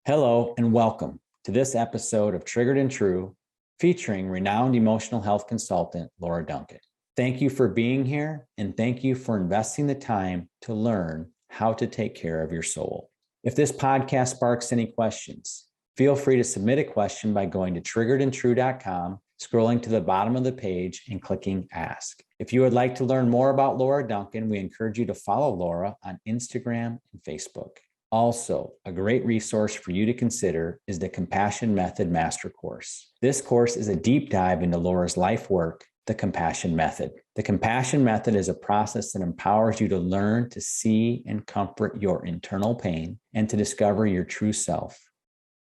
Hello and welcome to this episode of Triggered and True, featuring renowned emotional health consultant Laura Duncan. Thank you for being here, and thank you for investing the time to learn how to take care of your soul. If this podcast sparks any questions, feel free to submit a question by going to triggeredandtrue.com, scrolling to the bottom of the page and clicking Ask. If you would like to learn more about Laura Duncan, we encourage you to follow Laura on Instagram and Facebook. Also, a great resource for you to consider is the Compassion Method Master Course. This course is a deep dive into Laura's life work, the Compassion Method. The Compassion Method is a process that empowers you to learn to see and comfort your internal pain and to discover your true self,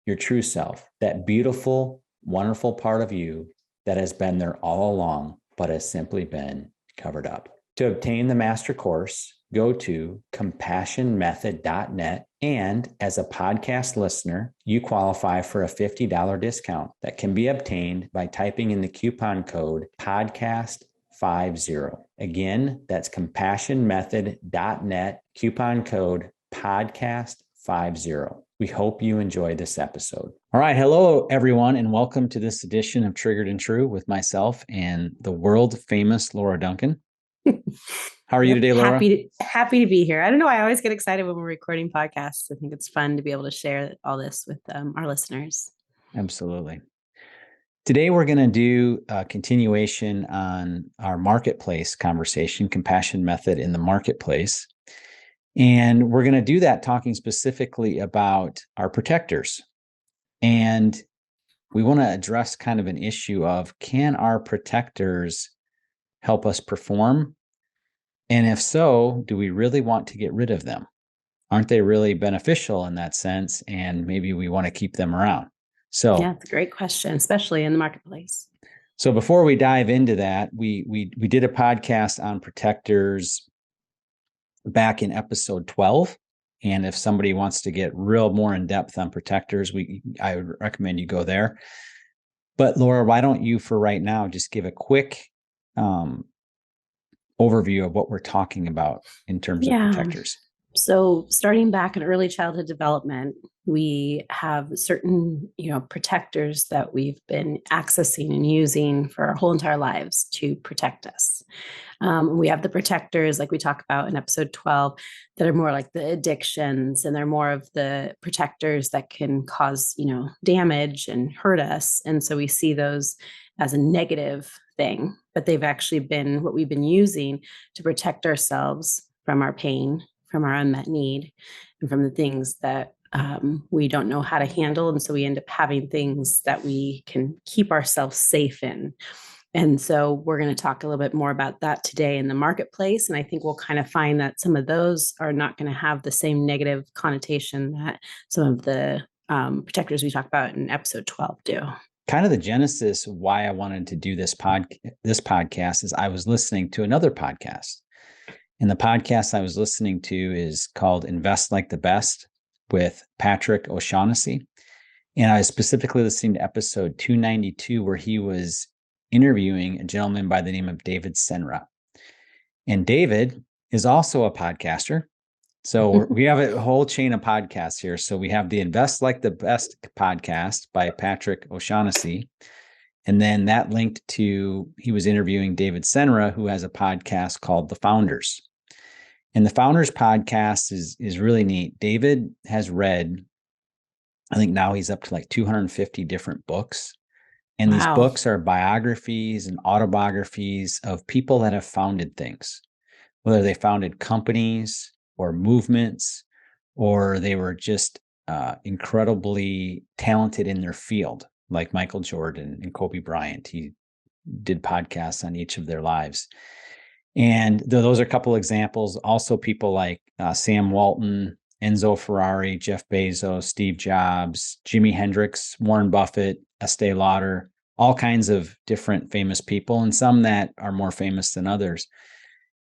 that beautiful, wonderful part of you that has been there all along, but has simply been covered up. To obtain the master course, go to compassionmethod.net. And as a podcast listener, you qualify for a $50 discount that can be obtained by typing in the coupon code podcast50. Again, that's compassionmethod.net, coupon code podcast50. We hope you enjoy this episode. All right. Hello, everyone, and welcome to this edition of Triggered and True with myself and the world famous Laura Duncan. How are you today, Laura? Happy to be here. I don't know. I always get excited when we're recording podcasts. I think it's fun to be able to share all this with our listeners. Absolutely. Today, we're going to do a continuation on our marketplace conversation, Compassion Method in the Marketplace. And we're going to do that talking specifically about our protectors. And we want to address kind of an issue of, can our protectors help us perform? And if so, do we really want to get rid of them? Aren't they really beneficial in that sense? And maybe we want to keep them around. So yeah, it's a great question, especially in the marketplace. So before we dive into that, we did a podcast on protectors back in episode 12. And if somebody wants to get real more in depth on protectors, I would recommend you go there. But Laura, why don't you for right now just give a quick overview of what we're talking about in terms of protectors. So starting back in early childhood development, we have certain, protectors that we've been accessing and using for our whole entire lives to protect us. We have the protectors, like we talk about in episode 12, that are more like the addictions, and they're more of the protectors that can cause, damage and hurt us. And so we see those as a negative thing, but they've actually been what we've been using to protect ourselves from our pain, from our unmet need, and from the things that we don't know how to handle. And so we end up having things that we can keep ourselves safe in. And so we're going to talk a little bit more about that today in the marketplace. And I think we'll kind of find that some of those are not going to have the same negative connotation that some of the protectors we talked about in episode 12 do. Kind of the genesis of why I wanted to do this podcast is I was listening to another podcast. And the podcast I was listening to is called Invest Like the Best with Patrick O'Shaughnessy. And I was specifically listening to episode 292, where he was interviewing a gentleman by the name of David Senra. And David is also a podcaster. So we have a whole chain of podcasts here. So we have the Invest Like the Best podcast by Patrick O'Shaughnessy. And then that linked to, he was interviewing David Senra, who has a podcast called The Founders. And the Founders podcast is really neat. David has read, I think now he's up to like 250 different books. And These books are biographies and autobiographies of people that have founded things, whether they founded companies or movements, or they were just incredibly talented in their field, like Michael Jordan and Kobe Bryant. He did podcasts on each of their lives. And those are a couple examples. Also, people like Sam Walton, Enzo Ferrari, Jeff Bezos, Steve Jobs, Jimi Hendrix, Warren Buffett, Estee Lauder, all kinds of different famous people, and some that are more famous than others.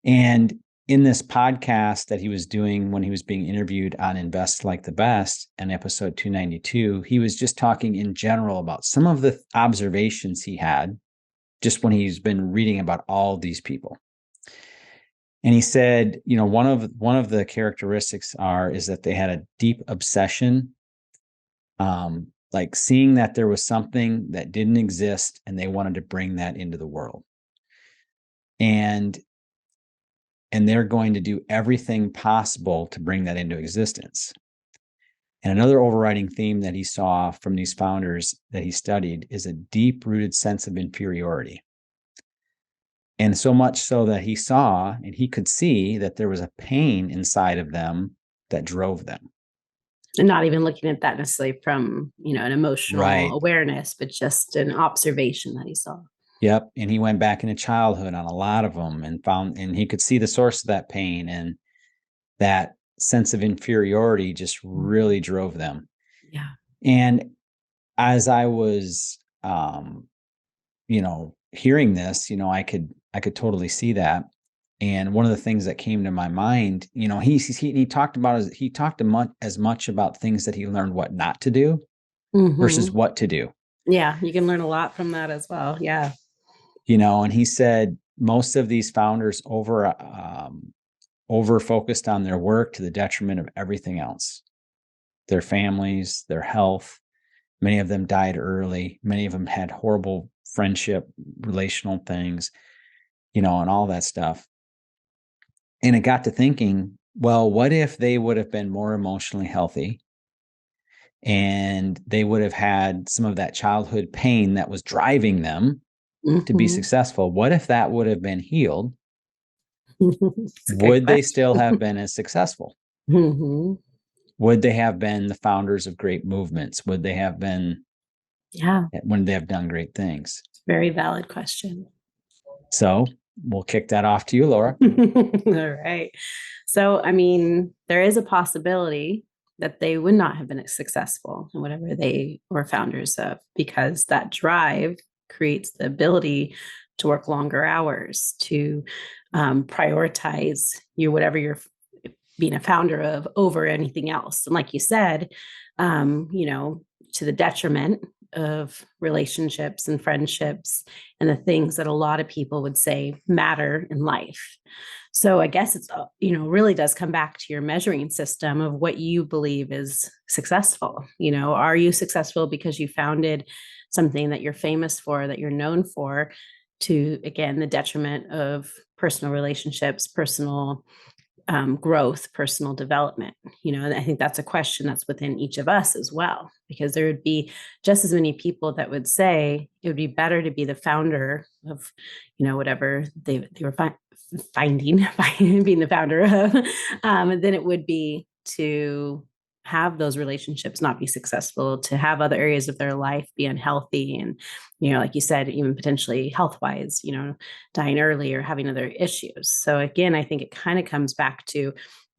And in this podcast that he was doing when he was being interviewed on Invest Like the Best in episode 292, he was just talking in general about some of the observations he had just when he's been reading about all these people. And he said, one of the characteristics is that they had a deep obsession like seeing that there was something that didn't exist and they wanted to bring that into the world. And they're going to do everything possible to bring that into existence. And another overriding theme that he saw from these founders that he studied is a deep-rooted sense of inferiority. And so much so that he saw and he could see that there was a pain inside of them that drove them. And not even looking at that necessarily from, an emotional awareness, but just an observation that he saw. Yep. And he went back into childhood on a lot of them and he could see the source of that pain, and that sense of inferiority just really drove them. Yeah. And as I was, hearing this, I could totally see that. And one of the things that came to my mind, he talked as much about things that he learned what not to do versus what to do. Yeah, you can learn a lot from that as well. Yeah. And he said most of these founders over focused on their work to the detriment of everything else, their families, their health. Many of them died early. Many of them had horrible friendship, relational things, and all that stuff. And it got to thinking, well, what if they would have been more emotionally healthy and they would have had some of that childhood pain that was driving them to be successful? What if that would have been healed? Would they still have been as successful? Would they have been the founders of great movements? Would they have been, when they have done great things? Very valid question. So we'll kick that off to you, Laura. All right. So, there is a possibility that they would not have been as successful in whatever they were founders of, because that drive creates the ability to work longer hours, to prioritize whatever you're being a founder of over anything else. And like you said, to the detriment of relationships and friendships and the things that a lot of people would say matter in life. So I guess it's, really does come back to your measuring system of what you believe is successful. Are you successful because you founded something that you're famous for, that you're known for, to, again, the detriment of personal relationships, personal growth, personal development? And I think that's a question that's within each of us as well, because there would be just as many people that would say it would be better to be the founder of, whatever they were finding, being the founder of, than it would be to have those relationships not be successful, to have other areas of their life be unhealthy. And, like you said, even potentially health-wise, dying early or having other issues. So again, I think it kind of comes back to,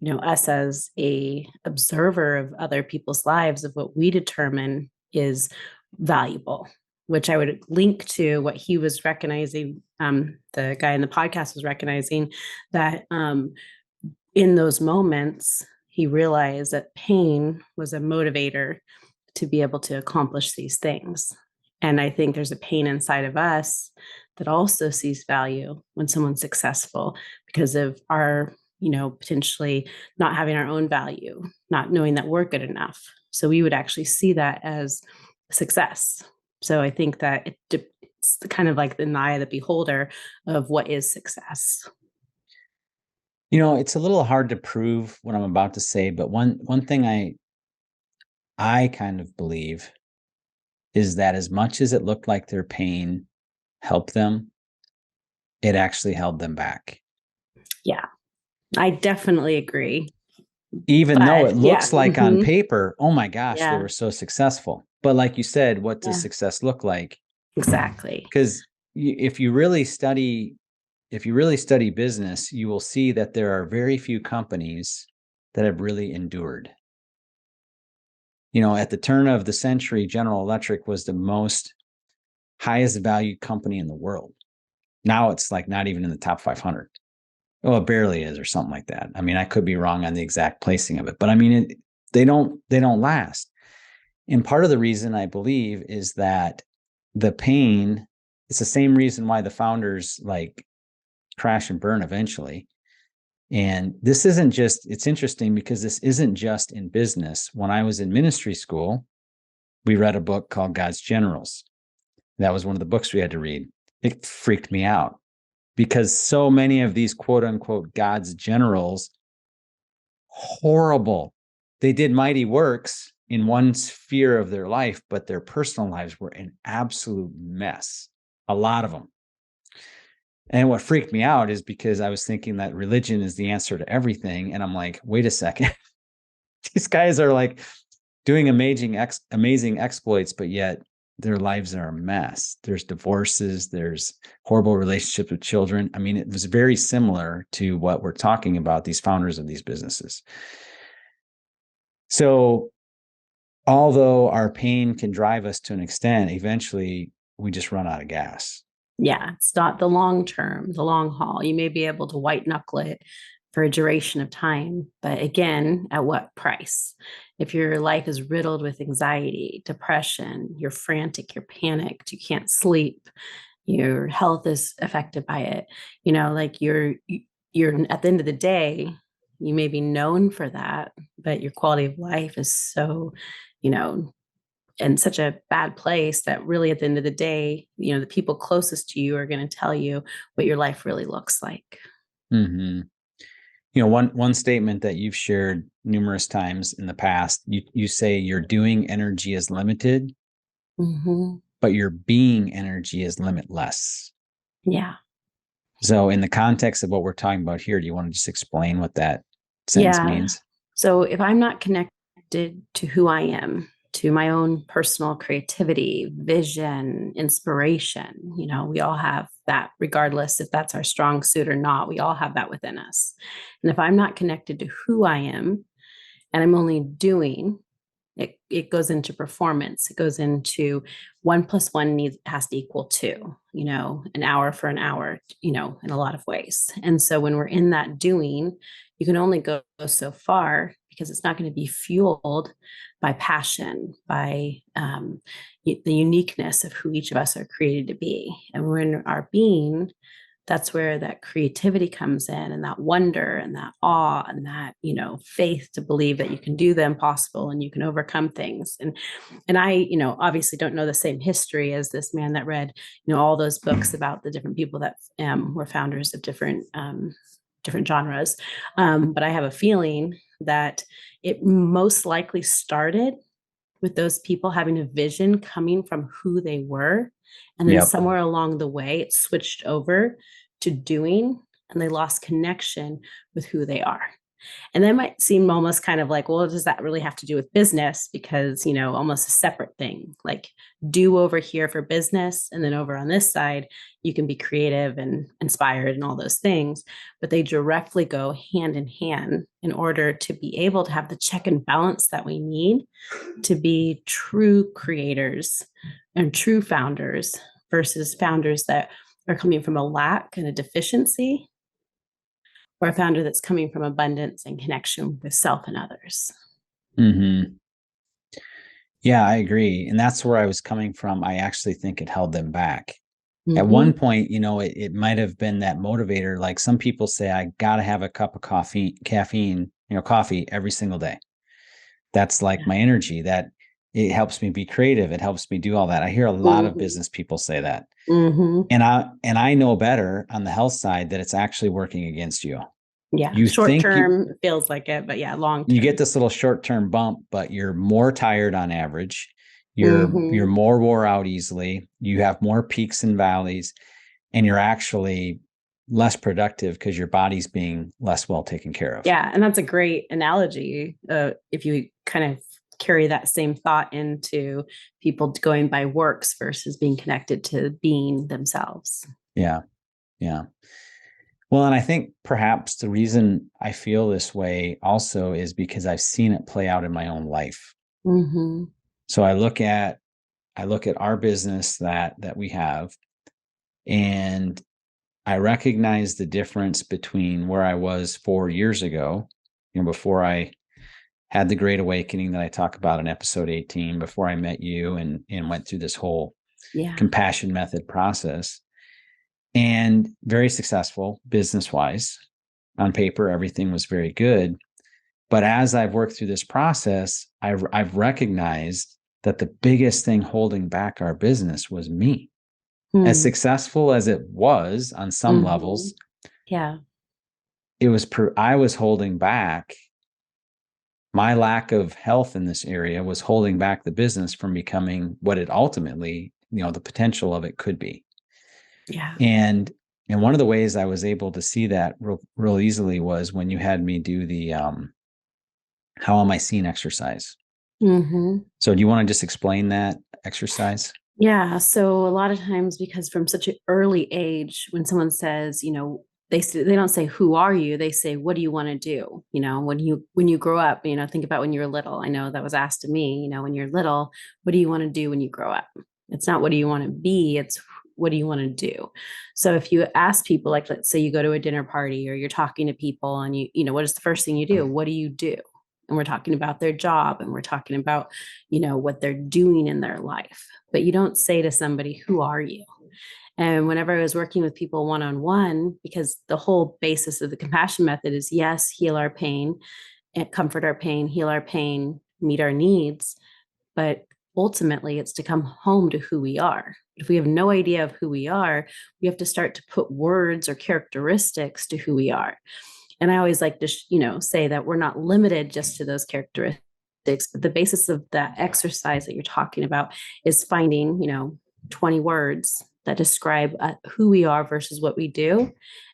us as a observer of other people's lives, of what we determine is valuable, which I would link to what he was recognizing. The guy in the podcast was recognizing that in those moments, he realized that pain was a motivator to be able to accomplish these things. And I think there's a pain inside of us that also sees value when someone's successful, because of our, potentially not having our own value, not knowing that we're good enough. So we would actually see that as success. So I think that it's kind of like in the eye of the beholder of what is success. It's a little hard to prove what I'm about to say, but one thing I kind of believe is that as much as it looked like their pain helped them, it actually held them back. Yeah, I definitely agree. Even though it looks like on paper, oh my gosh, they were so successful. But like you said, what does success look like? Exactly. Because if you really study business, you will see that there are very few companies that have really endured. At the turn of the century, General Electric was the most highest valued company in the world. Now it's like not even in the top 500. Oh, it barely is, or something like that. I could be wrong on the exact placing of it, but they don't last. And part of the reason I believe is that the pain, it's the same reason why the founders crash and burn eventually. And this isn't just, it's interesting because this isn't just in business. When I was in ministry school, we read a book called God's Generals. That was one of the books we had to read. It freaked me out because so many of these quote unquote God's generals, horrible. They did mighty works in one sphere of their life, but their personal lives were an absolute mess. A lot of them. And what freaked me out is because I was thinking that religion is the answer to everything. And I'm like, wait a second. These guys are like doing amazing exploits, but yet their lives are a mess. There's divorces, there's horrible relationships with children. I mean, it was very similar to what we're talking about, these founders of these businesses. So although our pain can drive us to an extent, eventually we just run out of gas. Yeah, it's not the long term, the long haul. You may be able to white knuckle it for a duration of time, but again, at what price? If your life is riddled with anxiety, depression, you're frantic, you're panicked, you can't sleep, your health is affected by it, like you're at the end of the day, you may be known for that, but your quality of life is so, in such a bad place that really at the end of the day, the people closest to you are going to tell you what your life really looks like. Mm-hmm. One statement that you've shared numerous times in the past, you say your doing energy is limited, but your being energy is limitless. Yeah. So in the context of what we're talking about here, do you want to just explain what that sentence means? So if I'm not connected to who I am, to my own personal creativity, vision, inspiration, we all have that, regardless if that's our strong suit or not, we all have that within us. And if I'm not connected to who I am and I'm only doing, it goes into performance. It goes into 1 + 1 has to equal 2, an hour for an hour, in a lot of ways. And so when we're in that doing, you can only go so far because it's not going to be fueled by passion, by the uniqueness of who each of us are created to be. And we're in our being. That's where that creativity comes in, and that wonder and that awe and that, faith to believe that you can do the impossible and you can overcome things. And I, obviously don't know the same history as this man that read, all those books about the different people that were founders of different genres. But I have a feeling that it most likely started with those people having a vision coming from who they were. And then somewhere along the way, it switched over to doing, and they lost connection with who they are. And that might seem almost kind of like, well, does that really have to do with business? Because, almost a separate thing, like do over here for business. And then over on this side, you can be creative and inspired and all those things. But they directly go hand in hand in order to be able to have the check and balance that we need to be true creators and true founders versus founders that are coming from a lack and a deficiency, or a founder that's coming from abundance and connection with self and others. Mm-hmm. Yeah, I agree. And that's where I was coming from. I actually think it held them back. At one point, it might have been that motivator. Like some people say, I got to have a cup of coffee every single day. That's like my energy, that it helps me be creative. It helps me do all that. I hear a lot of business people say that. And I know better on the health side that it's actually working against you. Yeah. Short term feels like it, but yeah, long term. You get this little short-term bump, but you're more tired on average. You're more wore out easily. You have more peaks and valleys, and you're actually less productive because your body's being less well taken care of. Yeah. And that's a great analogy. If you kind of carry that same thought into people going by works versus being connected to being themselves. Yeah. Yeah. Well, and I think perhaps the reason I feel this way also is because I've seen it play out in my own life. So I look at our business that we have, and I recognize the difference between where I was 4 years ago, before I had the great awakening that I talk about in episode 18, before I met you and went through this whole compassion method process, and very successful business-wise. On paper, everything was very good. But as I've worked through this process, I've recognized that the biggest thing holding back our business was me. As Hmm. successful as it was on some levels, Yeah. I was holding back. My lack of health in this area was holding back the business from becoming what it ultimately, the potential of it could be. Yeah. And one of the ways I was able to see that real easily was when you had me do the how am I seen exercise. Mm-hmm. So do you want to just explain that exercise? Yeah. So a lot of times, because from such an early age, when someone says, they don't say, "Who are you?" They say, "What do you want to do?" When you grow up, think about when you were little. I know that was asked to me. When you're little, what do you want to do when you grow up? It's not what do you want to be. It's what do you want to do? So if you ask people, like, let's say you go to a dinner party or you're talking to people, and what is the first thing you do? What do you do? And we're talking about their job, and we're talking about, what they're doing in their life. But you don't say to somebody, "Who are you?" And whenever I was working with people one-on-one, because the whole basis of the compassion method is, yes, heal our pain and comfort our pain, heal our pain, meet our needs. But ultimately, it's to come home to who we are. If we have no idea of who we are, we have to start to put words or characteristics to who we are. And I always like to, say that we're not limited just to those characteristics, but the basis of that exercise that you're talking about is finding, 20 words that describe who we are versus what we do.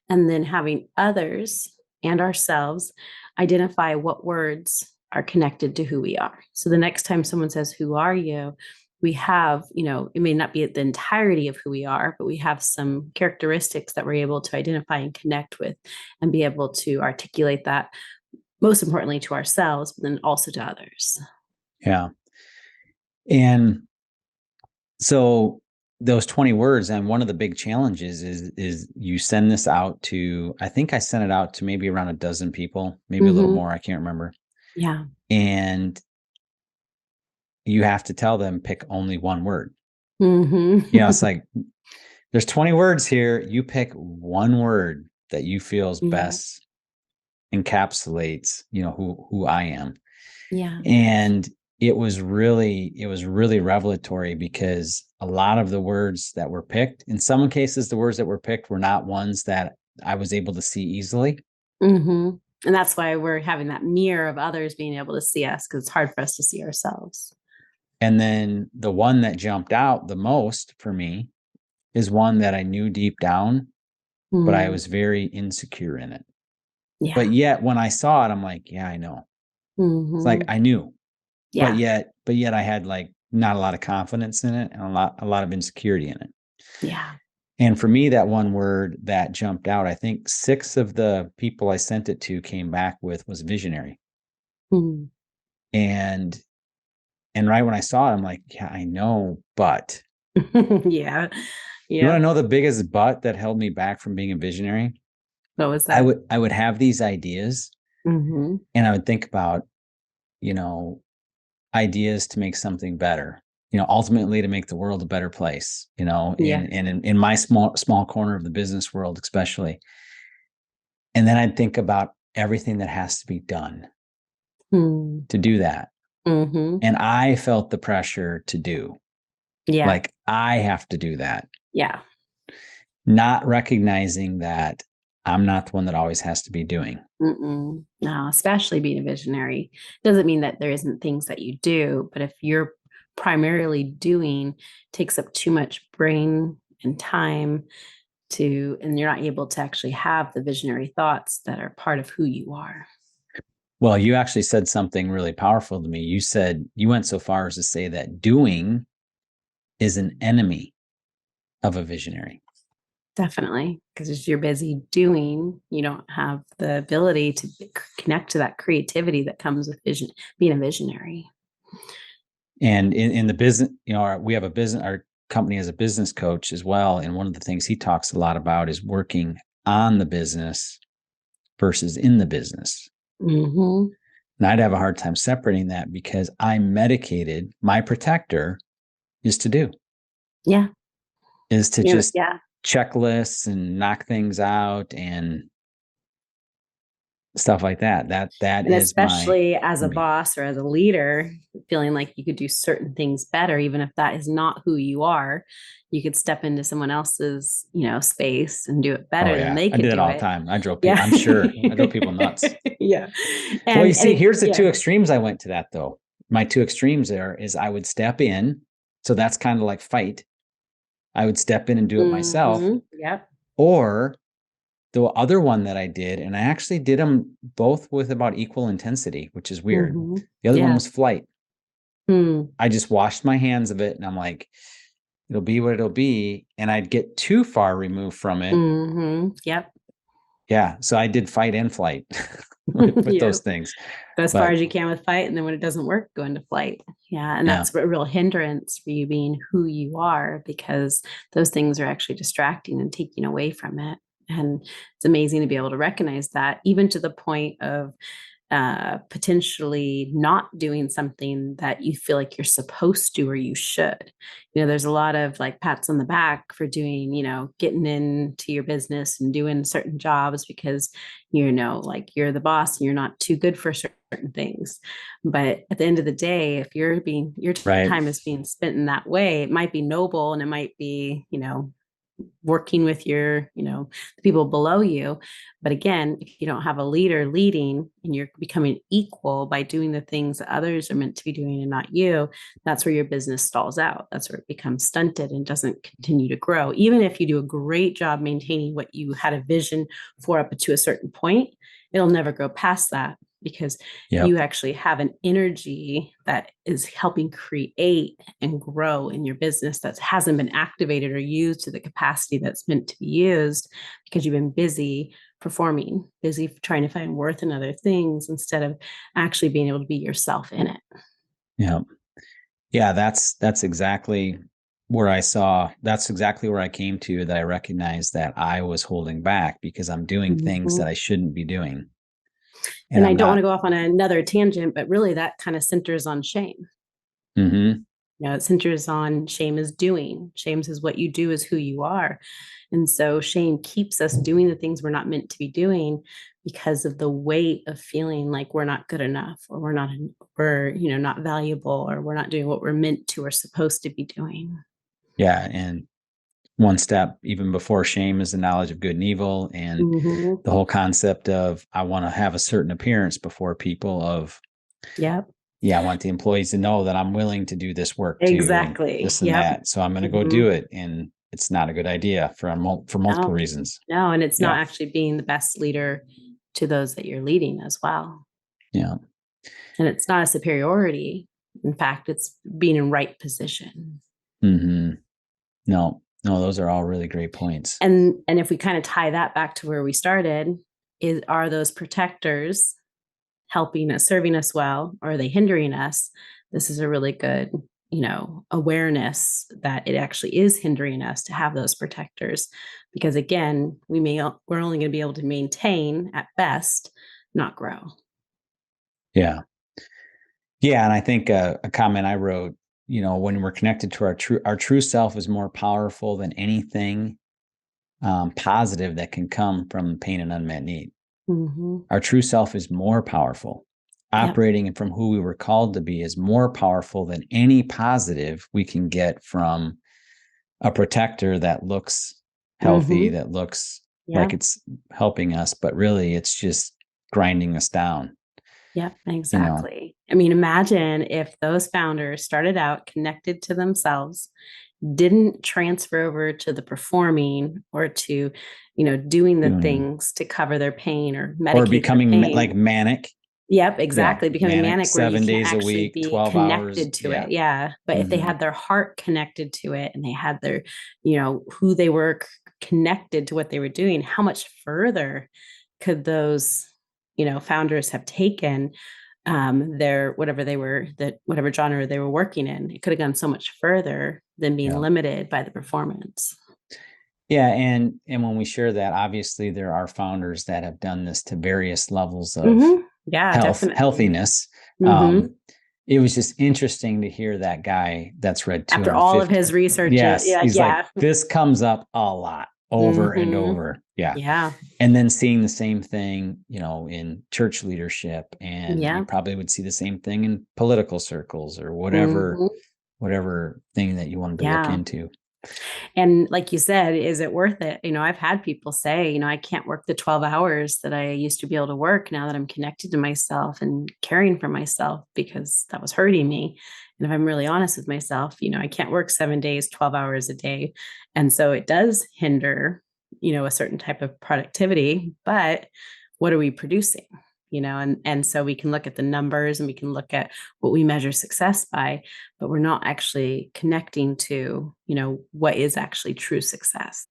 And then having others and ourselves identify what words are connected to who we are. So the next time someone says, "Who are you?" we have, it may not be the entirety of who we are, but we have some characteristics that we're able to identify and connect with and be able to articulate that, most importantly to ourselves, but then also to others. Yeah. And so those 20 words, and one of the big challenges is you send this out to, I think I sent it out to maybe around a dozen people, maybe a little more, I can't remember. Yeah. And you have to tell them pick only one word. Mm-hmm. It's like there's 20 words here. You pick one word that you feels best encapsulates, who I am. Yeah. And it was really revelatory, because a lot of the words that were picked, in some cases, the words that were picked were not ones that I was able to see easily. Mm-hmm. And that's why we're having that mirror of others being able to see us, because it's hard for us to see ourselves. And then the one that jumped out the most for me is one that I knew deep down, but I was very insecure in it. Yeah. But yet when I saw it, I'm like, yeah, I know. It's like I knew, but Yeah. yet I had like not a lot of confidence in it and a lot of insecurity in it. Yeah. And for me, that one word that jumped out, I think 6 of the people I sent it to came back with was visionary. Mm. And right when I saw it, I'm like, yeah, I know, but Yeah. you want Yeah. to know the biggest but that held me back from being a visionary? What was I that? would have these ideas, Mm-hmm. and I would think about, you know, ideas to make something better, ultimately to make the world a better place, Yeah. in my small corner of the business world, especially. And then I'd think about everything that has to be done Mm. to do that. Mm-hmm. And I felt the pressure to do, Yeah. like, I have to do that, Yeah. not recognizing that I'm not the one that always has to be doing. Mm-mm. No, especially being a visionary doesn't mean that there isn't things that you do, but if you're primarily doing, takes up too much brain and time and you're not able to actually have the visionary thoughts that are part of who you are. Well, you actually said something really powerful to me. You said, you went so far as to say that doing is an enemy of a visionary. Definitely, because as you're busy doing, you don't have the ability to connect to that creativity that comes with being a visionary. And in the business, we have our company has a business coach as well. And one of the things he talks a lot about is working on the business versus in the business. Mm-hmm. And I'd have a hard time separating that, because I'm medicated. My protector is to do, Yeah. is to just Yeah. checklists and knock things out. And stuff like that. That And is especially as for a me. boss or as a leader, feeling like you could do certain things better, even if that is not who you are, you could step into someone else's, space and do it Oh better than yeah, they I could did it do all the it. time. I drove people. Yeah. I'm sure I drove people nuts. Yeah. Well, you And see, it, here's the yeah. two extremes I went to that though. My two extremes there is I would step in. So that's kind of like fight. I would step in and do it myself. Yep. Or the other one that I did, and I actually did them both with about equal intensity, which is weird. The other one Yeah. was flight. Mm. I just washed my hands of it and I'm like, it'll be what it'll be. And I'd get too far removed from it. Yep. Yeah. So I did fight and flight with Yeah. those things. Go as far But as you can with fight. And then when it doesn't work, go into flight. Yeah. And yeah, that's a real hindrance for you being who you are, because those things are actually distracting and taking away from it. And it's amazing to be able to recognize that, even to the point of potentially not doing something that you feel like you're supposed to or you should. There's a lot of like pats on the back for doing, getting into your business and doing certain jobs because, like you're the boss and you're not too good for certain things. But at the end of the day, if your right. time is being spent in that way, it might be noble and it might be, working with your, the people below you. But again, if you don't have a leader leading and you're becoming equal by doing the things that others are meant to be doing and not you, that's where your business stalls out. That's where it becomes stunted and doesn't continue to grow. Even if you do a great job maintaining what you had a vision for up to a certain point, it'll never go past that, because Yep. you actually have an energy that is helping create and grow in your business that hasn't been activated or used to the capacity that's meant to be used, because you've been busy performing, busy trying to find worth in other things instead of actually being able to be yourself in it. Yeah. Yeah. That's exactly where that's exactly where I came to, that I recognized that I was holding back because I'm doing things that I shouldn't be doing. And I I'm don't want not. to go off on another tangent, but really that kind of centers on shame. Mm-hmm. It centers on shame is doing. Shame is what you do is who you are. And so shame keeps us doing the things we're not meant to be doing because of the weight of feeling like we're not good enough, or we're not valuable, or we're not doing what we're meant to or supposed to be doing. Yeah. And one step even before shame is the knowledge of good and evil, and the whole concept of I want to have a certain appearance before people of, Yep. yeah, I want the employees to know that I'm willing to do this work too, and Exactly. this and Yep. that. So I'm going to go do it. And it's not a good idea for multiple reasons. No, and it's Yeah. not actually being the best leader to those that you're leading as well. Yeah. And it's not a superiority. In fact, it's being in right position. Mm-hmm. No, those are all really great points. And if we kind of tie that back to where we started, are those protectors helping us, serving us well, or are they hindering us? This is a really good, awareness that it actually is hindering us to have those protectors, because again, we're only going to be able to maintain at best, not grow. Yeah. Yeah. And I think a comment I wrote, when we're connected to our true self is more powerful than anything positive that can come from pain and unmet need. Our true self is more powerful. Operating from who we were called to be is more powerful than any positive we can get from a protector that looks healthy, that looks like it's helping us, but really it's just grinding us down. Yep, exactly. I mean, imagine if those founders started out connected to themselves, didn't transfer over to the performing or to, doing the things to cover their pain or medicate or becoming their pain. like manic. Yep, exactly. Becoming manic where 7 you can't days a actually week, be 12 connected hours. to it. Yeah. But if they had their heart connected to it and they had their, who they were connected to what they were doing, how much further could those, founders have taken their whatever genre they were working in? It could have gone so much further than being limited by the performance. Yeah. And when we share that, obviously there are founders that have done this to various levels of healthiness. It was just interesting to hear that guy that's read 250. After all of his research. Yes. He's yeah. like, this comes up a lot. over and Mm-hmm. over. Yeah. Yeah. And then seeing the same thing, in church leadership, and you Yeah. probably would see the same thing in political circles or whatever, Mm-hmm. whatever thing that you wanted to look Yeah. into. And like you said, is it worth it? I've had people say, I can't work the 12 hours that I used to be able to work now that I'm connected to myself and caring for myself because that was hurting me. And if I'm really honest with myself, I can't work 7 days, 12 hours a day. And so it does hinder, a certain type of productivity, but what are we producing? And so we can look at the numbers and we can look at what we measure success by, but we're not actually connecting to, what is actually true success.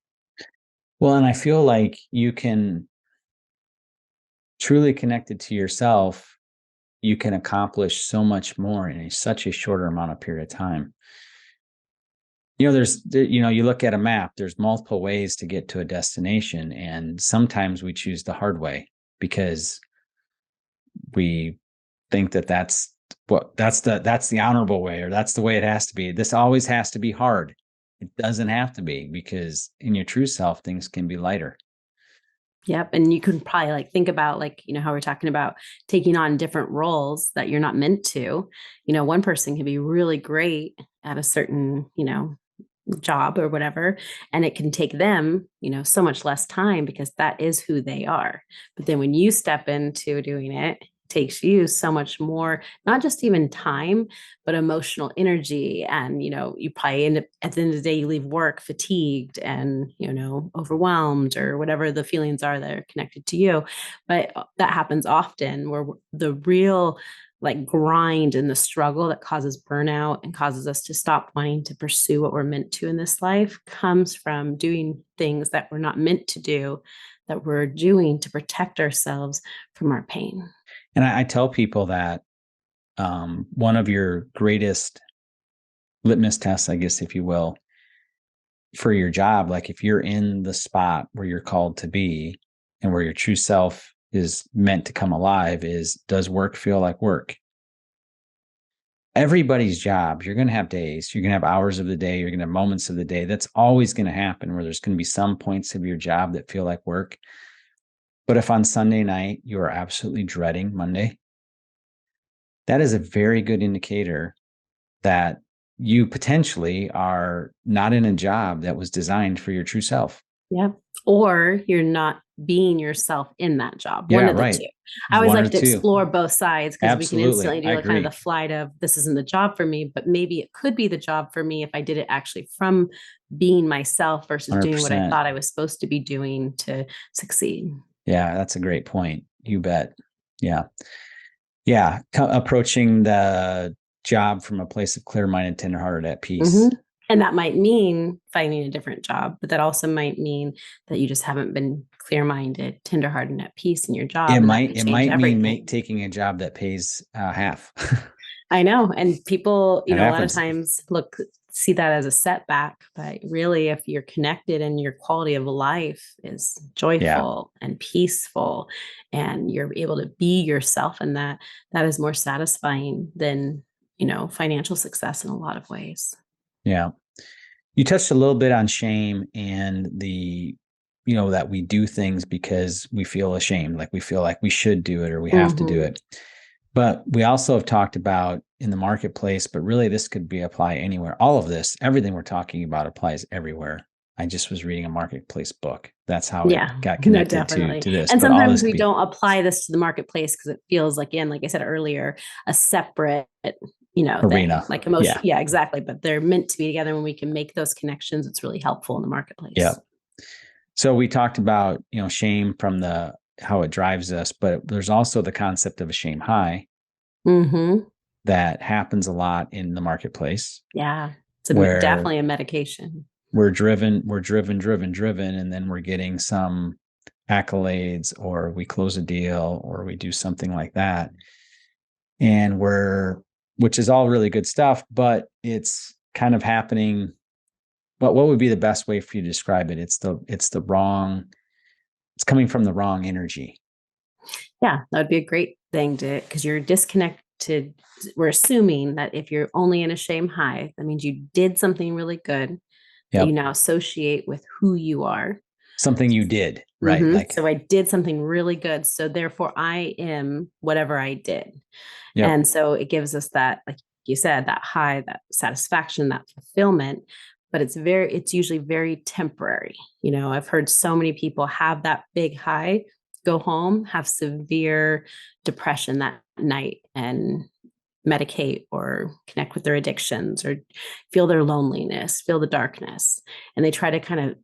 Well, and I feel like you can truly connect it to yourself. You can accomplish so much more in such a shorter amount of period of time. You look at a map, there's multiple ways to get to a destination. And sometimes we choose the hard way because we think that that's the honorable way, or that's the way it has to be. This always has to be hard. It doesn't have to be, because in your true self, things can be lighter. Yep. And you can probably think about how we're talking about taking on different roles that you're not meant to. One person can be really great at a certain, job or whatever, and it can take them, so much less time because that is who they are. But then when you step into doing it, takes you so much more, not just even time, but emotional energy. And, you probably end up at the end of the day, you leave work fatigued and, overwhelmed or whatever the feelings are that are connected to you. But that happens often where the real grind and the struggle that causes burnout and causes us to stop wanting to pursue what we're meant to in this life comes from doing things that we're not meant to do, that we're doing to protect ourselves from our pain. And I tell people that one of your greatest litmus tests, I guess, if you will, for your job, like if you're in the spot where you're called to be and where your true self is meant to come alive, is, does work feel like work? Everybody's job, you're going to have days, you're going to have hours of the day, you're going to have moments of the day. That's always going to happen, where there's going to be some points of your job that feel like work. But if on Sunday night you are absolutely dreading Monday, that is a very good indicator that you potentially are not in a job that was designed for your true self. Yeah. Or you're not being yourself in that job. One Yeah, of the right. two. I always One or like to two. explore both sides because we can Absolutely. instantly I do kind of agree. the flight of this isn't the job for me, but maybe it could be the job for me if I did it actually from being myself versus doing what I 100%. thought I was supposed to be doing to succeed. Yeah, that's a great point. You bet. Yeah. Yeah. Approaching the job from a place of clear-minded, tenderhearted, at peace. Mm-hmm. And that might mean finding a different job, but that also might mean that you just haven't been clear-minded, tenderhearted, and at peace in your job. It And might that could change mean everything. taking a job that pays half. I know. And people, That a lot of happens. times see that as a setback, but really if you're connected and your quality of life is joyful and peaceful and you're able to be yourself, and that is more satisfying than, financial success in a lot of ways. Yeah. You touched a little bit on shame and that we do things because we feel ashamed, like we feel like we should do it or we have to do it. But we also have talked about in the marketplace, but really this could be applied anywhere. All of this, everything we're talking about applies everywhere. I just was reading a marketplace book. That's how it got connected to this. And but all sometimes this we don't apply this to the marketplace because it feels like I said earlier, a separate, arena. thing, like emotion. Yeah, exactly. But they're meant to be together. When we can make those connections, it's really helpful in the marketplace. Yeah. So we talked about, shame from how it drives us, but there's also the concept of a shame high that happens a lot in the marketplace. Yeah. It's where definitely a medication. We're driven, and then we're getting some accolades, or we close a deal, or we do something like that. And which is all really good stuff, but it's kind of happening. But what would be the best way for you to describe it? It's coming from the wrong energy. Yeah, that would be a great thing because you're disconnected. We're assuming that if you're only in a shame high, that means you did something really good that you now associate with who you are. Something you did, right? Like, So I did something really good. So therefore I am whatever I did. yep. And so it gives us that, like you said, that high, that satisfaction, that fulfillment, but it's usually very temporary. I've heard so many people have that big high, go home, have severe depression that night and medicate or connect with their addictions or feel their loneliness, feel the darkness. And they try to kind of,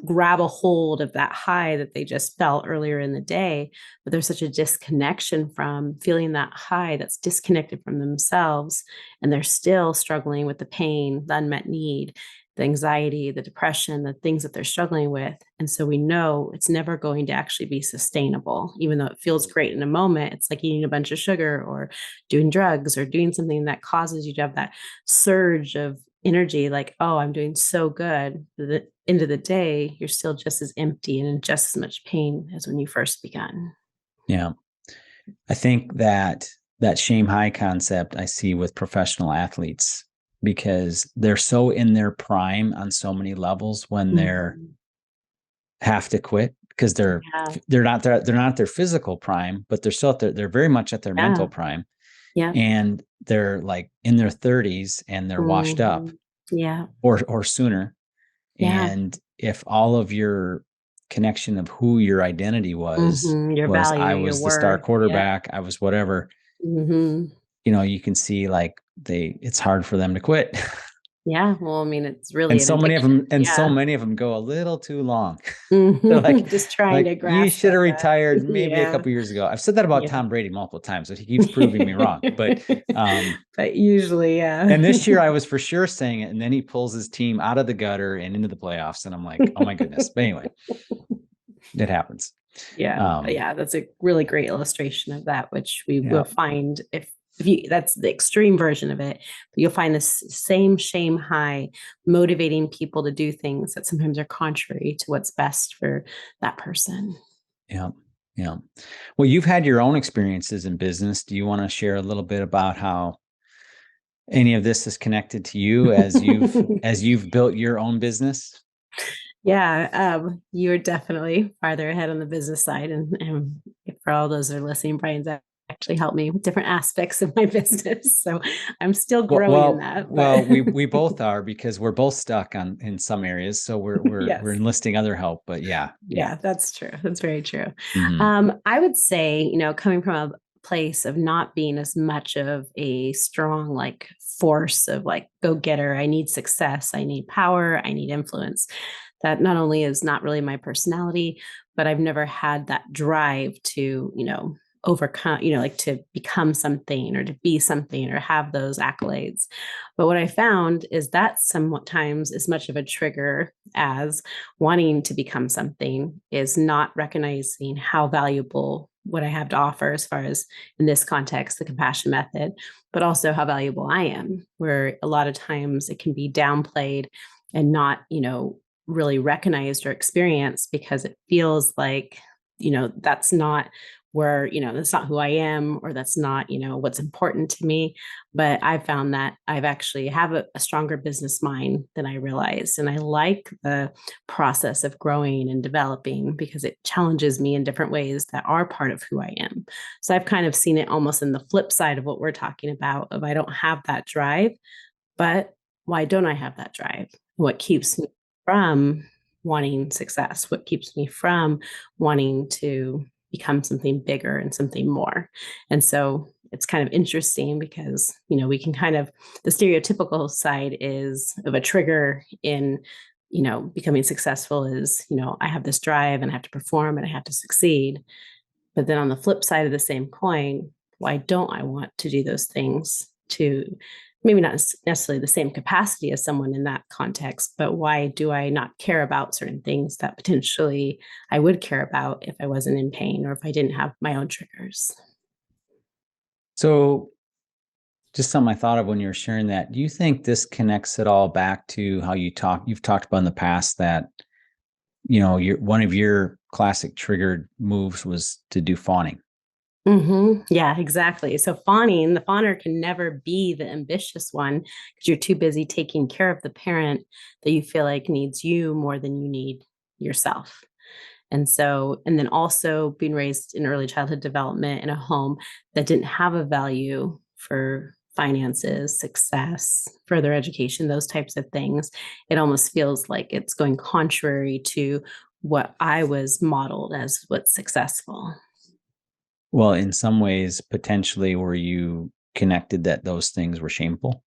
grab a hold of that high that they just felt earlier in the day. But there's such a disconnection from feeling that high that's disconnected from themselves. And they're still struggling with the pain, the unmet need, the anxiety, the depression, the things that they're struggling with. And so we know it's never going to actually be sustainable, even though it feels great in a moment. It's like eating a bunch of sugar or doing drugs or doing something that causes you to have that surge of energy, like, oh, I'm doing so good. At the end of the day, you're still just as empty and in just as much pain as when you first began. Yeah. I think that shame high concept I see with professional athletes, because they're so in their prime on so many levels when they're have to quit, because they're not at their physical prime, but they're still they're very much at their mental prime. Yeah. And they're like in their 30s and they're washed up. Yeah. Or sooner. Yeah. And if all of your connection of who your identity was, your value, I was the star quarterback, I was whatever, you can see like it's hard for them to quit. Yeah. Well, I mean, it's really, and so many of them go a little too long. They're like, just trying to grasp. You should have retired maybe a couple years ago. I've said that about Tom Brady multiple times, but he keeps proving me wrong. But usually, yeah. And this year I was for sure saying it, and then he pulls his team out of the gutter and into the playoffs, and I'm like, oh my goodness. But anyway, it happens. Yeah, that's a really great illustration of that, which we will find if you, that's the extreme version of it, but you'll find this same shame high motivating people to do things that sometimes are contrary to what's best for that person. Yeah. Well, you've had your own experiences in business. Do you want to share a little bit about how any of this is connected to you as you've built your own business? Yeah, you're definitely farther ahead on the business side, and for all those that are listening, Brian's actually helped me with different aspects of my business. So I'm still growing in that. Well, we both are, because we're both stuck in some areas. So we're enlisting other help. But yeah, that's true. That's very true. I would say, coming from a place of not being as much of a strong like force of like go-getter, I need success, I need power, I need influence. That not only is not really my personality, but I've never had that drive to, overcome, like to become something or to be something or have those accolades. But what I found is that sometimes as much of a trigger as wanting to become something is not recognizing how valuable what I have to offer, as far as in this context, the compassion method, but also how valuable I am, where a lot of times it can be downplayed and not, really recognized or experienced, because it feels like, that's not where, that's not who I am, or that's not, what's important to me. But I found that I've actually have a stronger business mind than I realized. And I like the process of growing and developing, because it challenges me in different ways that are part of who I am. So I've kind of seen it almost in the flip side of what we're talking about, of I don't have that drive, but why don't I have that drive? What keeps me from wanting success? What keeps me from wanting to become something bigger and something more? And so it's kind of interesting, because, we can kind of, the stereotypical side is of a trigger in, becoming successful is, I have this drive and I have to perform and I have to succeed. But then on the flip side of the same coin, why don't I want to do those things to maybe not necessarily the same capacity as someone in that context, but why do I not care about certain things that potentially I would care about if I wasn't in pain or if I didn't have my own triggers? So just something I thought of when you were sharing that, do you think this connects it all back to how you've talked about in the past that, one of your classic triggered moves was to do fawning? Yeah, exactly. So the fawner can never be the ambitious one, because you're too busy taking care of the parent that you feel like needs you more than you need yourself. And so, and then also being raised in early childhood development in a home that didn't have a value for finances, success, further education, those types of things, it almost feels like it's going contrary to what I was modeled as what's successful. Well, in some ways, potentially, were you connected that those things were shameful?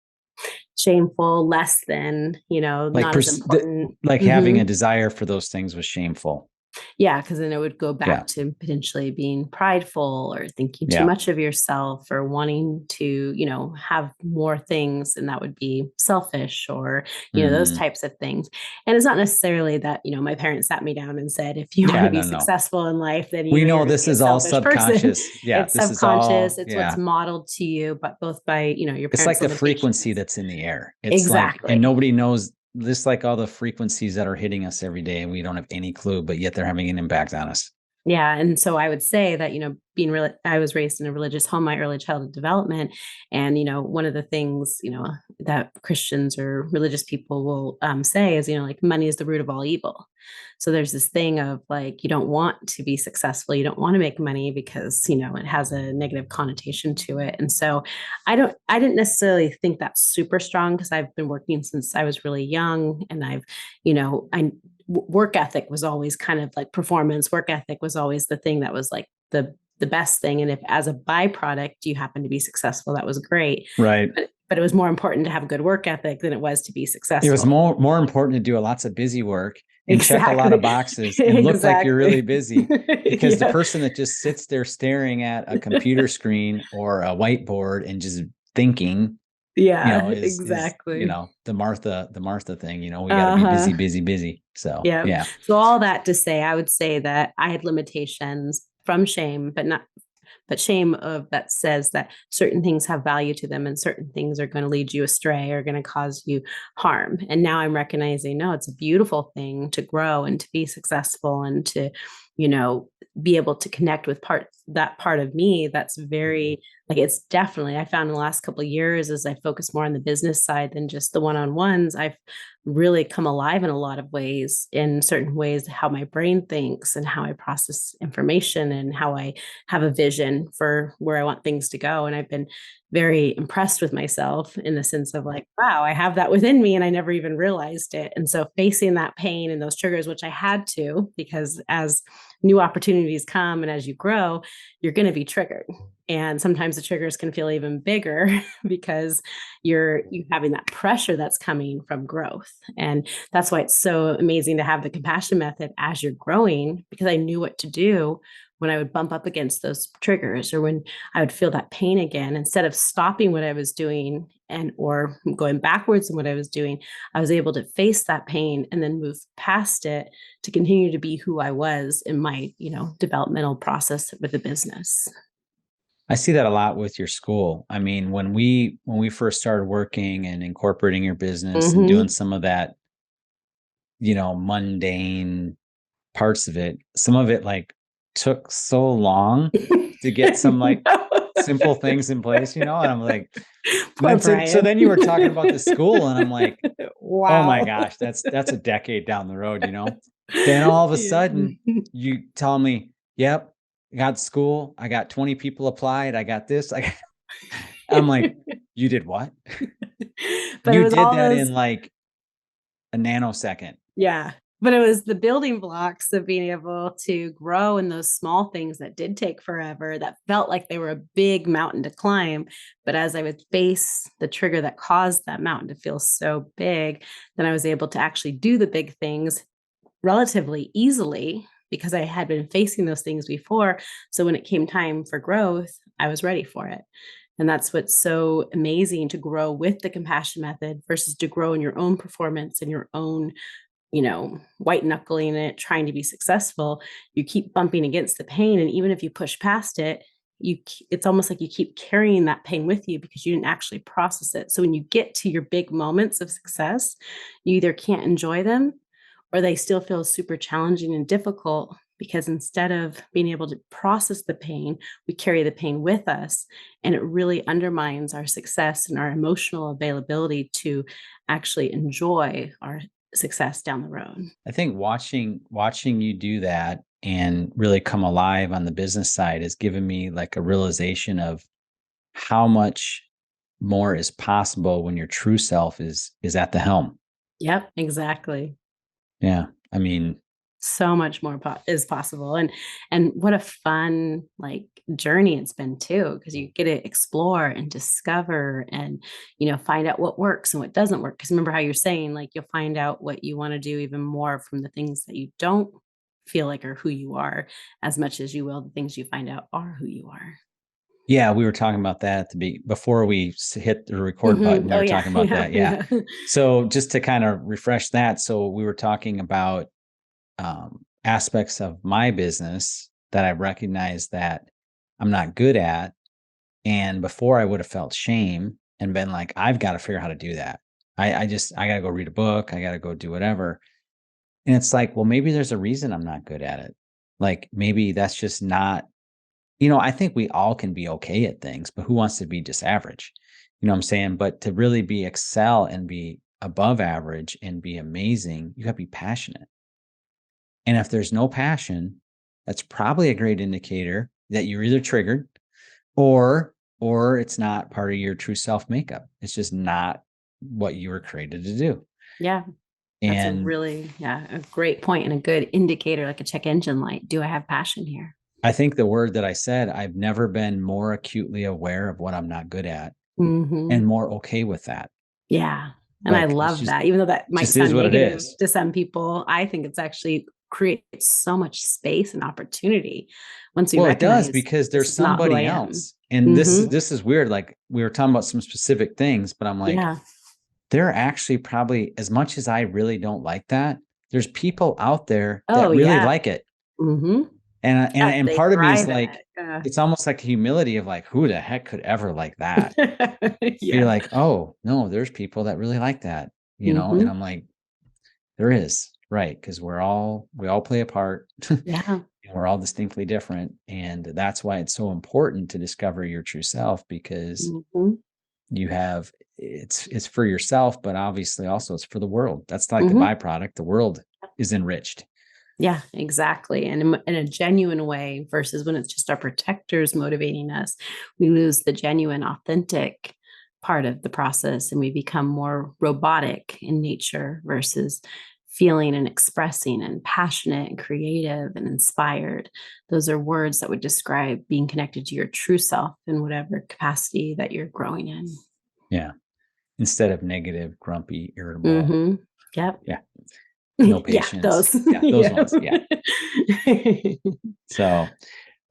Shameful, less than, Like, not as important. having a desire for those things was shameful. Yeah, because then it would go Yeah. back to potentially being prideful or thinking too Yeah. much of yourself or wanting to, have more things, and that would be selfish or, those types of things. And it's not necessarily that, my parents sat me down and said, if you want to be no. successful in life, then We you're know going to this be a is all selfish person. subconscious. Yeah, It's this is all, subconscious. It's what's modeled to you, but both by, your parents' it's like the limitations. frequency that's in the air. It's Exactly. like, and nobody knows, just like all the frequencies that are hitting us every day, and we don't have any clue, but yet they're having an impact on us. Yeah. And so I would say that, I was raised in a religious home, my early childhood development. And, one of the things, that Christians or religious people will say is, like money is the root of all evil. So there's this thing of like, you don't want to be successful. You don't want to make money because, it has a negative connotation to it. And so I didn't necessarily think that's super strong because I've been working since I was really young, and work ethic was always kind of like performance. Work ethic was always the thing that was like the best thing. And if as a byproduct you happen to be successful, that was great. Right. But it was more important to have a good work ethic than it was to be successful. It was more important to do lots of busy work and check a lot of boxes and look like you're really busy, because the person that just sits there staring at a computer screen or a whiteboard and just thinking, exactly. Is, the Martha thing, we got to be busy. So, yeah. So all that to say, I would say that I had limitations from shame, but shame of that says that certain things have value to them and certain things are going to lead you astray or going to cause you harm. And now I'm recognizing, no, it's a beautiful thing to grow and to be successful and to, be able to connect with that part of me. That's very, like, it's definitely, I found in the last couple of years as I focus more on the business side than just the one-on-ones, I've really come alive in a lot of ways, in certain ways, how my brain thinks and how I process information and how I have a vision for where I want things to go. And I've been very impressed with myself in the sense of like, wow, I have that within me and I never even realized it. And so facing that pain and those triggers, which I had to, because as new opportunities come and as you grow, you're going to be triggered. And sometimes the triggers can feel even bigger because you're having that pressure that's coming from growth. And that's why it's so amazing to have the compassion method as you're growing, because I knew what to do when I would bump up against those triggers or when I would feel that pain again. Instead of stopping what I was doing or going backwards in what I was doing, I was able to face that pain and then move past it to continue to be who I was in my, developmental process with the business. I see that a lot with your school. I mean, when we first started working and incorporating your business and doing some of that, mundane parts of it, some of it like took so long to get some like simple things in place, and I'm like, so then you were talking about the school and I'm like, wow, oh my gosh, that's a decade down the road, Then all of a sudden you tell me, yep, I got school, I got 20 people applied, I got this. I'm like, you did what? But you did that in like a nanosecond. Yeah. But it was the building blocks of being able to grow in those small things that did take forever, that felt like they were a big mountain to climb. But as I would face the trigger that caused that mountain to feel so big, then I was able to actually do the big things relatively easily because I had been facing those things before. So when it came time for growth, I was ready for it. And that's what's so amazing, to grow with the compassion method versus to grow in your own performance and your own, white knuckling it, trying to be successful. You keep bumping against the pain. And even if you push past it, it's almost like you keep carrying that pain with you because you didn't actually process it. So when you get to your big moments of success, you either can't enjoy them or they still feel super challenging and difficult because instead of being able to process the pain, we carry the pain with us. And it really undermines our success and our emotional availability to actually enjoy success down the road. I think watching you do that and really come alive on the business side has given me like a realization of how much more is possible when your true self is at the helm. Yep, exactly. Yeah. I mean, So much more is possible, and what a fun like journey it's been too, because you get to explore and discover and find out what works and what doesn't work. Because remember how you're saying like you'll find out what you want to do even more from the things that you don't feel like are who you are, as much as you will the things you find out are who you are. yeah, we were talking about that before we hit the record button. We Oh were yeah, talking about that. Yeah. So just to kind of refresh that. So we were talking about aspects of my business that I recognize that I'm not good at. And before I would have felt shame and been like, I've got to figure out how to do that. I got to go read a book. I got to go do whatever. And it's like, well, maybe there's a reason I'm not good at it. Like maybe that's just not, I think we all can be okay at things, but who wants to be just average? You know what I'm saying? But to really excel and be above average and be amazing, you got to be passionate. And if there's no passion, that's probably a great indicator that you're either triggered or it's not part of your true self makeup. It's just not what you were created to do. Yeah. That's a great point and a good indicator, like a check engine light. Do I have passion here? I think the word that I said, I've never been more acutely aware of what I'm not good at and more okay with that. Yeah. And I love that, even though that might sound negative to some people. I think it's actually creates so much space and opportunity once we recognize it does, because there's somebody else. And this is weird. Like we were talking about some specific things, but I'm like, there are actually probably, as much as I really don't like that, there's people out there that really like it. And part of me is like, it's almost like humility of like, who the heck could ever like that? You're like, oh no, there's people that really like that, and I'm like, there is, right? Because we all play a part. Yeah. We're all distinctly different. And that's why it's so important to discover your true self, because you have, it's for yourself, but obviously also it's for the world. That's like the byproduct. The world is enriched. Yeah, exactly. And in a genuine way versus when it's just our protectors motivating us, we lose the genuine, authentic part of the process and we become more robotic in nature versus feeling and expressing and passionate and creative and inspired. Those are words that would describe being connected to your true self in whatever capacity that you're growing in. Yeah. Instead of negative, grumpy, irritable. Yep. Yeah. No patience. Those ones. Yeah. So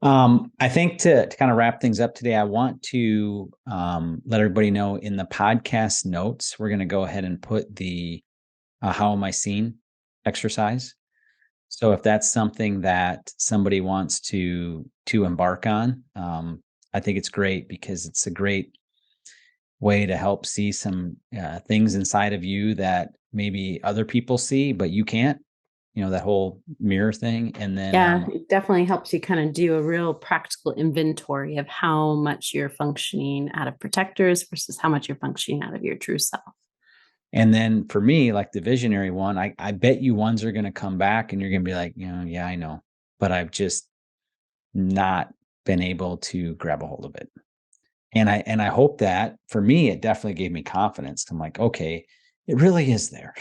I think to kind of wrap things up today, I want to let everybody know in the podcast notes, we're going to go ahead and put the how am I seen exercise. So if that's something that somebody wants to embark on, I think it's great, because it's a great way to help see some things inside of you that maybe other people see, but you can't, that whole mirror thing. And then, it definitely helps you kind of do a real practical inventory of how much you're functioning out of protectors versus how much you're functioning out of your true self. And then for me, like the visionary one, I bet you ones are going to come back and you're going to be like, yeah, I know, but I've just not been able to grab a hold of it. And I hope that for me, it definitely gave me confidence. I'm like, okay, it really is there.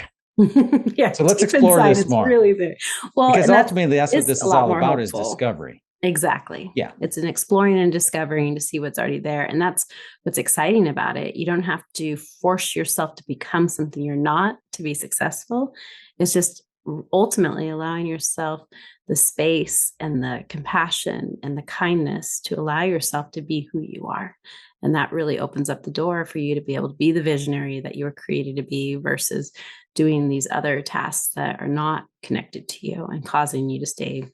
Yeah. So let's explore this more. Really there. Well, because ultimately that's what this is all about, is discovery. Exactly. Yeah. It's an exploring and discovering to see what's already there. And that's what's exciting about it. You don't have to force yourself to become something you're not to be successful. It's just ultimately allowing yourself the space and the compassion and the kindness to allow yourself to be who you are. And that really opens up the door for you to be able to be the visionary that you were created to be versus doing these other tasks that are not connected to you and causing you to stay,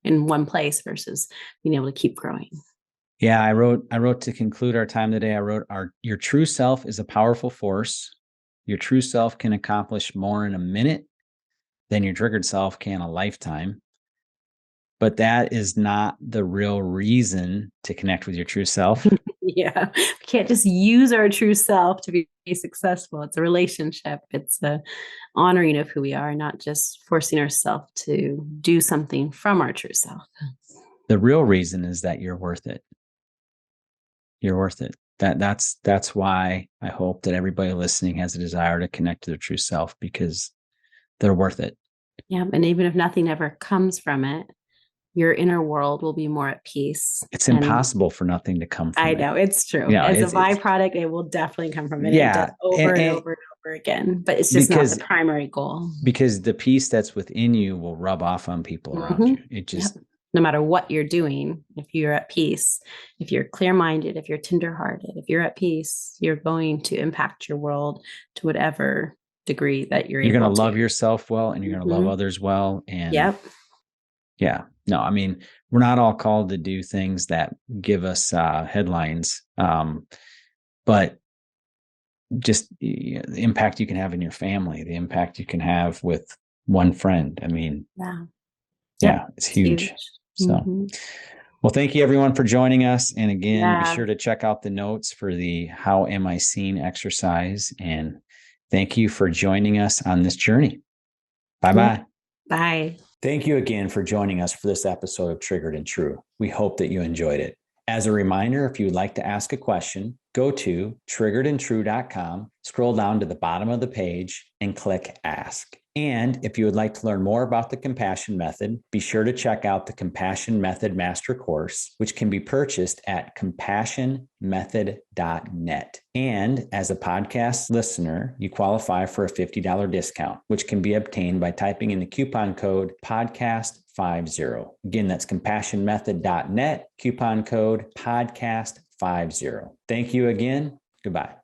in one place versus being able to keep growing. Yeah. I wrote to conclude our time today. I wrote your true self is a powerful force. Your true self can accomplish more in a minute than your triggered self can a lifetime. But that is not the real reason to connect with your true self. Yeah. We can't just use our true self to be successful. It's a relationship. It's a honoring of who we are, not just forcing ourselves to do something from our true self. The real reason is that you're worth it. You're worth it. That's why I hope that everybody listening has a desire to connect to their true self, because they're worth it. Yeah. And even if nothing ever comes from it, your inner world will be more at peace. It's impossible for nothing to come from I it. know, it's true. You know, As a byproduct, it will definitely come from it. Yeah, It does over and over and over again, but it's just not the primary goal. Because the peace that's within you will rub off on people around you. It just, no matter what you're doing, if you're at peace, if you're clear-minded, if you're tenderhearted, if you're at peace, you're going to impact your world to whatever degree that you're going able to love yourself well, and you're going to love others well. And yeah, no, I mean, we're not all called to do things that give us headlines, but just the impact you can have in your family, the impact you can have with one friend. I mean, yeah, it's huge. So, well, thank you everyone for joining us. And again, be sure to check out the notes for the How Am I Seen exercise. And thank you for joining us on this journey. Bye-bye. Bye. Thank you again for joining us for this episode of Triggered and True. We hope that you enjoyed it. As a reminder, if you would like to ask a question, go to triggeredandtrue.com, scroll down to the bottom of the page, and click Ask. And if you would like to learn more about the Compassion Method, be sure to check out the Compassion Method Master Course, which can be purchased at compassionmethod.net. And as a podcast listener, you qualify for a $50 discount, which can be obtained by typing in the coupon code podcast50. Again, that's compassionmethod.net, coupon code podcast50. Thank you again. Goodbye.